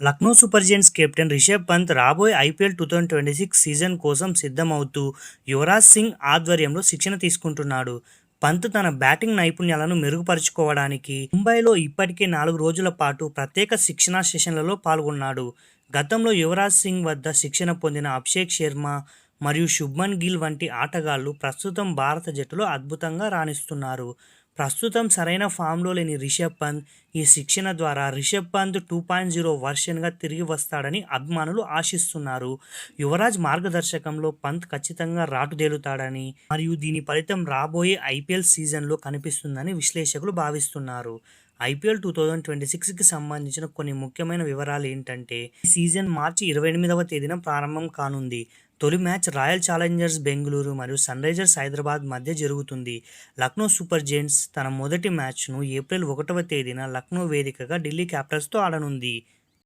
Lucknow Super Giants captain Rishabh Pant రాబోయే IPL 2026 season కోసం సిద్ధమవుతూ యువరాజ్ సింగ్ ఆధ్వర్యంలో శిక్షణ తీసుకుంటున్నాడు. పంత్ తన బ్యాటింగ్ నైపుణ్యాలను మెరుగుపరుచుకోవడానికి ముంబైలో ఇప్పటికే 4 రోజుల పాటు ప్రత్యేక శిక్షణా సెషన్లలో పాల్గొన్నాడు. గతంలో యువరాజ్ సింగ్ వద్ద శిక్షణ పొందిన అభిషేక్ శర్మ మరియు శుభ్మన్ గిల్ వంటి ఆటగాళ్లు ప్రస్తుతం భారత జట్టులో అద్భుతంగా రాణిస్తున్నారు. ప్రస్తుతం సరైన ఫామ్లో లేని రిషబ్ పంత్ ఈ శిక్షణ ద్వారా రిషబ్ పంత్ 2.0 వర్షన్గా తిరిగి వస్తాడని అభిమానులు ఆశిస్తున్నారు. యువరాజ్ మార్గదర్శకంలో పంత్ ఖచ్చితంగా రాటుదేలుతాడని మరియు దీని ఫలితం రాబోయే ఐపీఎల్ సీజన్లో కనిపిస్తుందని విశ్లేషకులు భావిస్తున్నారు. ఐపీఎల్ 2026కి సంబంధించిన కొన్ని ముఖ్యమైన వివరాలు ఏంటంటే, ఈ సీజన్ మార్చి 28వ తేదీన ప్రారంభం కానుంది. తొలి మ్యాచ్ రాయల్ ఛాలెంజర్స్ బెంగళూరు మరియు సన్ రైజర్స్ హైదరాబాద్ మధ్య జరుగుతుంది. లక్నో సూపర్ జెయింట్స్ తన మొదటి మ్యాచ్ను ఏప్రిల్ 1వ తేదీన లక్నో వేదికగా ఢిల్లీ క్యాపిటల్స్తో ఆడనుంది.